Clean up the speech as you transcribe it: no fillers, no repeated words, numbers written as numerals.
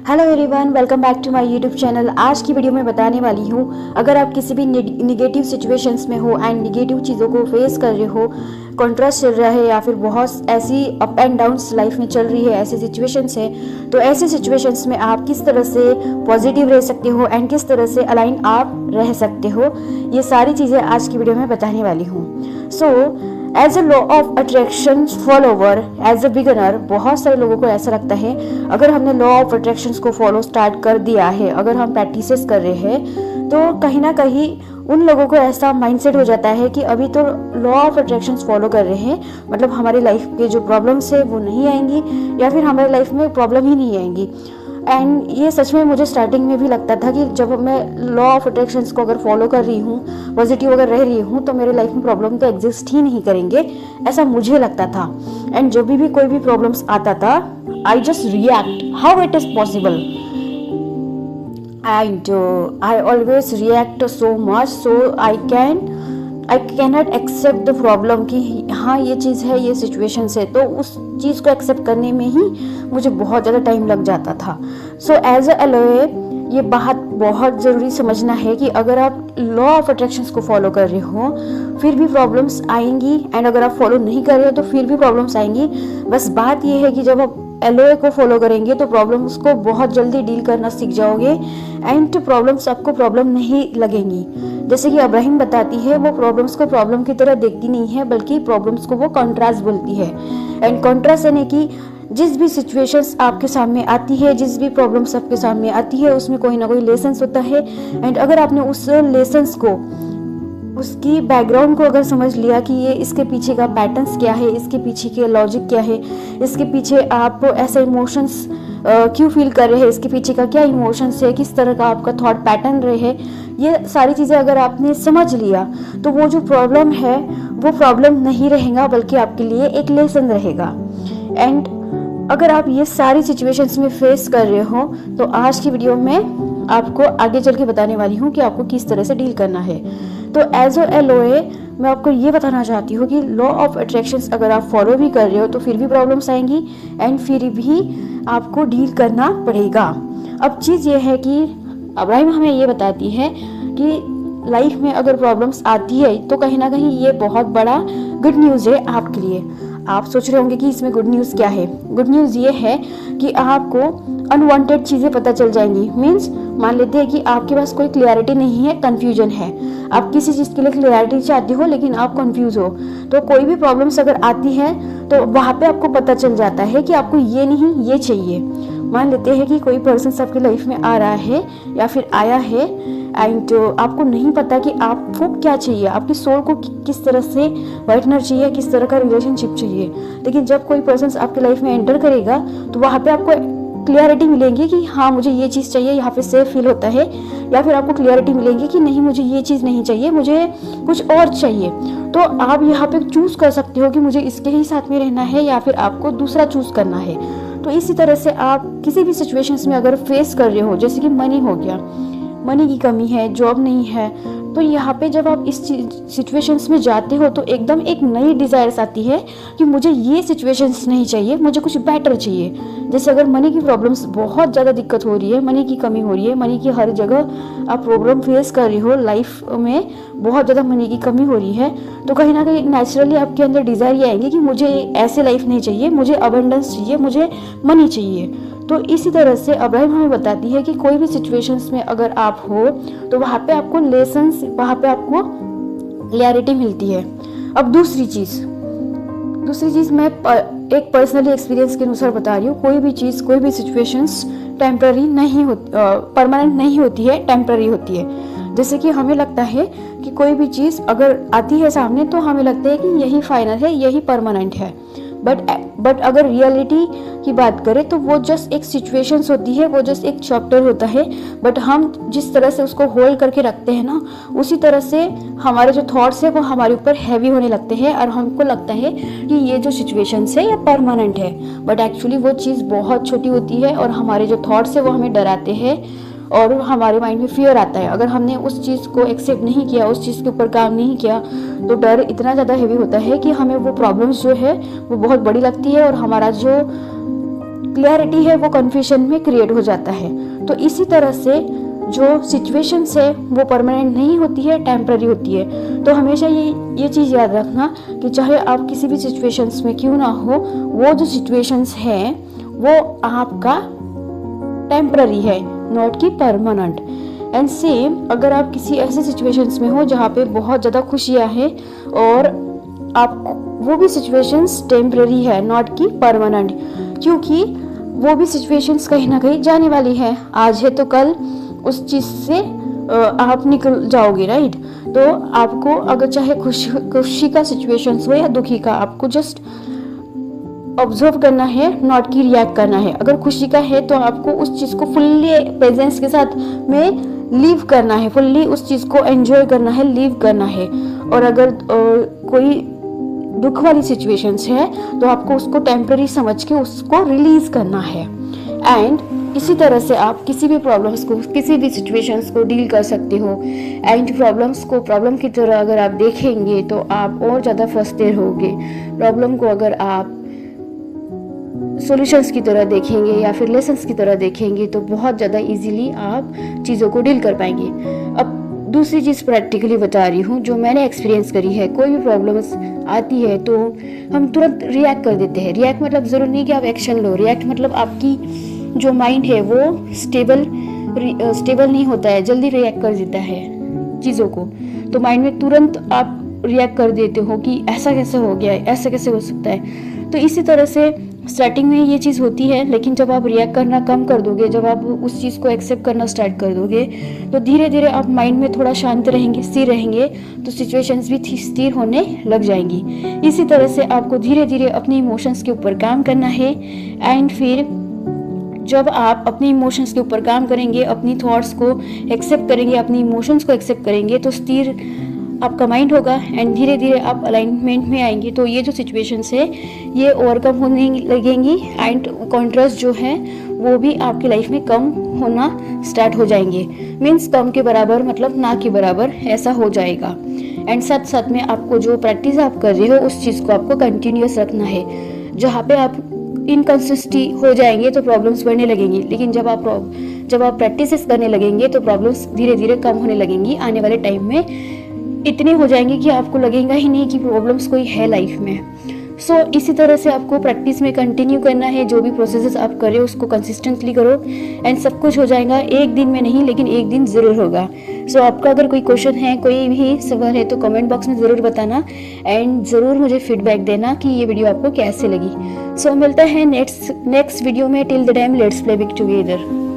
Hello everyone, welcome back to my YouTube channel. आज की video में बताने वाली हूँ, अगर आप किसी भी निगेटिव सिचुएशंस में हो एंड निगेटिव चीज़ों को फेस कर रहे हो, कॉन्ट्रास्ट चल रहा है या फिर बहुत ऐसी अप एंड डाउन्स लाइफ में चल रही है, ऐसी सिचुएशंस है, तो ऐसे सिचुएशंस में आप किस तरह से पॉजिटिव रह सकते हो एंड किस तरह से अलाइन आप रह सकते हो, ये सारी चीज़ें आज की वीडियो में बताने वाली हूँ। So as a law of attraction follower, as a beginner, बहुत सारे लोगों को ऐसा लगता है अगर हमने लॉ ऑफ अट्रैक्शन को फॉलो स्टार्ट कर दिया है, अगर हम प्रैक्टिसेस कर रहे हैं, तो कहीं ना कहीं उन लोगों को ऐसा माइंडसेट हो जाता है कि अभी तो लॉ ऑफ अट्रैक्शन फॉलो कर रहे हैं, मतलब हमारी लाइफ के जो प्रॉब्लम्स है वो नहीं आएंगी या फिर हमारी लाइफ में प्रॉब्लम ही नहीं आएंगी। एंड ये सच में मुझे स्टार्टिंग में भी लगता था कि जब मैं लॉ ऑफ अट्रैक्शंस को अगर फॉलो कर रही हूँ, पॉजिटिव अगर रह रही हूँ, तो मेरे लाइफ में प्रॉब्लम तो एग्जिस्ट ही नहीं करेंगे, ऐसा मुझे लगता था। एंड जब भी कोई भी प्रॉब्लम्स आता था, I just react how it is possible and I always react so much so I cannot accept the problem कि हाँ ये चीज़ है, ये सिचुएशंस है, तो उस चीज़ को एक्सेप्ट करने में ही मुझे बहुत ज़्यादा टाइम लग जाता था। सो एज अ एलओए ये बात बहुत ज़रूरी समझना है कि अगर आप लॉ ऑफ अट्रैक्शंस को फॉलो कर रहे हो फिर भी प्रॉब्लम्स आएंगी, एंड अगर आप फॉलो नहीं कर रहे हो तो फिर भी प्रॉब्लम्स आएंगी। बस बात ये है कि जब आप एलओए को फॉलो करेंगे तो प्रॉब्लम्स को बहुत जल्दी डील करना सीख जाओगे एंड प्रॉब्लम्स आपको प्रॉब्लम नहीं लगेंगी। जैसे कि अब्राहिम बताती है, वो प्रॉब्लम्स को प्रॉब्लम की तरह देखती नहीं है बल्कि प्रॉब्लम्स को वो कॉन्ट्रास्ट बोलती है। एंड कॉन्ट्रास्ट यानी कि जिस भी सिचुएशंस आपके सामने आती है, जिस भी प्रॉब्लम्स आपके सामने आती है, उसमें कोई ना कोई लेसन्स होता है। एंड अगर आपने उस लेसन्स को, उसकी बैकग्राउंड को अगर समझ लिया कि ये इसके पीछे का पैटर्न्स क्या है, इसके पीछे के लॉजिक क्या है, इसके पीछे आप ऐसे इमोशंस क्यों फील कर रहे हैं, इसके पीछे का क्या इमोशंस है, किस तरह का आपका थॉट पैटर्न रहे है, ये सारी चीज़ें अगर आपने समझ लिया तो वो जो प्रॉब्लम है वो प्रॉब्लम नहीं रहेगा बल्कि आपके लिए एक लेसन रहेगा। एंड अगर आप ये सारी सिचुएशंस में फेस कर रहे हो तो आज की वीडियो में आपको आगे चल के बताने वाली हूँ कि आपको किस तरह से डील करना है। तो एज अ एलओए मैं आपको ये बताना चाहती हूँ कि लॉ ऑफ अट्रैक्शंस अगर आप फॉलो भी कर रहे हो तो फिर भी प्रॉब्लम्स आएंगी एंड फिर भी आपको डील करना पड़ेगा। अब चीज़ ये है कि अब्राहिम हमें ये बताती है कि लाइफ में अगर प्रॉब्लम्स आती है तो कहीं ना कहीं ये बहुत बड़ा गुड न्यूज़ है आपके लिए। आप सोच रहे होंगे कि इसमें गुड न्यूज़ क्या है। गुड न्यूज़ ये है कि आपको अनवांटेड चीज़ें पता चल जाएंगी। मीन्स मान लेते हैं कि आपके पास कोई क्लियरिटी नहीं है, कंफ्यूजन है, आप किसी चीज़ के लिए क्लियरिटी चाहते हो लेकिन आप कंफ्यूज हो, तो कोई भी प्रॉब्लम्स अगर आती है तो वहाँ पे आपको पता चल जाता है कि आपको ये नहीं ये चाहिए। मान लेते हैं कि कोई पर्सन आपकी लाइफ में आ रहा है या फिर आया है एंड आपको नहीं पता कि आपको क्या चाहिए, आपकी सोल को किस तरह से पार्टनर चाहिए, किस तरह का रिलेशनशिप चाहिए। लेकिन जब कोई पर्सन आपके लाइफ में एंटर करेगा तो वहाँ पे आपको क्लियरिटी मिलेंगी कि हाँ मुझे ये चीज़ चाहिए, यहाँ पे सेफ फील होता है, या फिर आपको क्लियरिटी मिलेंगी कि नहीं मुझे ये चीज़ नहीं चाहिए, मुझे कुछ और चाहिए। तो आप यहाँ पे चूज़ कर सकते हो कि मुझे इसके ही साथ में रहना है या फिर आपको दूसरा चूज़ करना है। तो इसी तरह से आप किसी भी सिचुएशंस में अगर फेस कर रहे हो, जैसे कि मनी हो गया, मनी की कमी है, जॉब नहीं है, तो यहाँ पे जब आप इस सिचुएशंस में जाते हो तो एकदम एक नई डिज़ायर्स आती है कि मुझे ये सिचुएशंस नहीं चाहिए, मुझे कुछ बेटर चाहिए। जैसे अगर मनी की प्रॉब्लम्स बहुत ज़्यादा दिक्कत हो रही है, मनी की कमी हो रही है, मनी की हर जगह आप प्रॉब्लम फेस कर रहे हो, लाइफ में बहुत ज़्यादा मनी की कमी हो रही है, तो कहीं ना कहीं नेचुरली आपके अंदर डिज़ायर ये आएंगे कि मुझे ऐसे लाइफ नहीं चाहिए, मुझे अबंडेंस चाहिए, मुझे मनी चाहिए। तो इसी तरह से अब्राहिम हमें बताती है कि कोई भी सिचुएशंस में अगर आप हो तो वहाँ पे आपको लेसन्स, वहाँ पे आपको क्लैरिटी मिलती है। अब दूसरी चीज़ मैं एक पर्सनली एक्सपीरियंस के अनुसार बता रही हूँ, कोई भी चीज़, कोई भी सिचुएशंस टेम्पररी नहीं होती, परमानेंट नहीं होती है, टेम्पररी होती है। जैसे कि हमें लगता है कि कोई भी चीज़ अगर आती है सामने तो हमें लगता है कि यही फाइनल है, यही परमानेंट है, बट अगर रियलिटी की बात करें तो वो जस्ट एक सिचुएशंस होती है, वो जस्ट एक चैप्टर होता है। बट हम जिस तरह से उसको होल्ड करके रखते हैं ना, उसी तरह से हमारे जो थॉट्स है वो हमारे ऊपर हैवी होने लगते हैं और हमको लगता है कि ये जो सिचुएशंस है ये परमानेंट है, बट एक्चुअली वो चीज़ बहुत छोटी होती है और हमारे जो थॉट्स है वो हमें डराते हैं और हमारे माइंड में फियर आता है। अगर हमने उस चीज़ को एक्सेप्ट नहीं किया, उस चीज़ के ऊपर काम नहीं किया, तो डर इतना ज़्यादा हैवी होता है कि हमें वो प्रॉब्लम्स जो है वो बहुत बड़ी लगती है और हमारा जो क्लैरिटी है वो कन्फ्यूजन में क्रिएट हो जाता है। तो इसी तरह से जो सिचुएशंस है वो परमानेंट नहीं होती है, टेम्पररी होती है। तो हमेशा ये चीज़ याद रखना कि चाहे आप किसी भी सिचुएशंस में क्यों ना हो, वो जो सिचुएशंस है वो आपका टेम्पररी है, नॉट कि परमानेंट। एंड सेम अगर आप किसी ऐसे सिचुएशंस में हो जहाँ पे बहुत ज़्यादा खुशियाँ हैं और आप वो भी सिचुएशंस टेम्पररी है, नॉट कि परमानेंट, क्योंकि वो भी सिचुएशंस कहीं ना कहीं जाने वाली है। आज है तो कल उस चीज़ से आप निकल जाओगे, राइट। तो आपको अगर चाहे खुशी का सिचुएशंस हो या दुखी का, आपको जस्ट ऑब्जर्व करना है, नॉट कि रिएक्ट करना है। अगर खुशी का है तो आपको उस चीज़ को फुल्ली प्रेजेंस के साथ में लीव करना है, फुल्ली उस चीज़ को एंजॉय करना है, लीव करना है। और अगर कोई दुख वाली सिचुएशंस है तो आपको उसको टेम्पररी समझ के उसको रिलीज करना है। एंड इसी तरह से आप किसी भी प्रॉब्लम्स को, किसी भी सिचुएशंस को डील कर सकते हो। एंड प्रॉब्लम्स को प्रॉब्लम की तरह अगर आप देखेंगे तो आप और ज़्यादा फंसते रहोगे। प्रॉब्लम को अगर आप सॉल्यूशंस की तरह देखेंगे या फिर लेसन्स की तरह देखेंगे तो बहुत ज़्यादा इजीली आप चीज़ों को डील कर पाएंगे। अब दूसरी चीज़ प्रैक्टिकली बता रही हूँ जो मैंने एक्सपीरियंस करी है। कोई भी प्रॉब्लम्स आती है तो हम तुरंत रिएक्ट कर देते हैं। रिएक्ट मतलब ज़रूरी नहीं कि आप एक्शन लो, रिएक्ट मतलब आपकी जो माइंड है वो स्टेबल नहीं होता है, जल्दी रिएक्ट कर देता है चीज़ों को। तो माइंड में तुरंत आप रिएक्ट कर देते हो कि ऐसा कैसे हो गया है, ऐसा कैसे हो सकता है। तो इसी तरह से स्टार्टिंग में ये चीज़ होती है, लेकिन जब आप रिएक्ट करना कम कर दोगे, जब आप उस चीज़ को एक्सेप्ट करना स्टार्ट कर दोगे तो धीरे धीरे आप माइंड में थोड़ा शांत रहेंगे, स्थिर रहेंगे, तो सिचुएशंस भी स्थिर होने लग जाएंगी। इसी तरह से आपको धीरे धीरे अपने इमोशंस के ऊपर काम करना है। एंड फिर जब आप अपने इमोशंस के ऊपर काम करेंगे, अपनी थॉट्स को एक्सेप्ट करेंगे, अपनी इमोशंस को एक्सेप्ट करेंगे तो स्थिर आपका माइंड होगा एंड धीरे धीरे आप अलाइनमेंट में आएंगे। तो ये जो सिचुएशंस है ये ओवरकम होने लगेंगी एंड कॉन्ट्रास्ट जो है वो भी आपकी लाइफ में कम होना स्टार्ट हो जाएंगे। मीन्स कम के बराबर मतलब ना के बराबर ऐसा हो जाएगा। एंड साथ साथ में आपको जो प्रैक्टिस आप कर रहे हो उस चीज़ को आपको कंटिन्यूस रखना है। जहाँ पे आप इनकंसिस्टेंसी हो जाएंगे तो प्रॉब्लम्स बढ़ने लगेंगी, लेकिन जब आप प्रैक्टिस करने लगेंगे तो प्रॉब्लम्स धीरे धीरे कम होने लगेंगी। आने वाले टाइम में इतने हो जाएंगे कि आपको लगेगा ही नहीं कि प्रॉब्लम्स कोई है लाइफ में। सो इसी तरह से आपको प्रैक्टिस में कंटिन्यू करना है। जो भी प्रोसेसेस आप कर रहे हो उसको कंसिस्टेंटली करो एंड सब कुछ हो जाएगा। एक दिन में नहीं लेकिन एक दिन ज़रूर होगा। सो आपका अगर कोई क्वेश्चन है, कोई भी सवाल है तो कमेंट बॉक्स में ज़रूर बताना एंड ज़रूर मुझे फीडबैक देना कि ये वीडियो आपको कैसे लगी। सो मिलता है नेक्स्ट वीडियो में। Till the time let's play big together.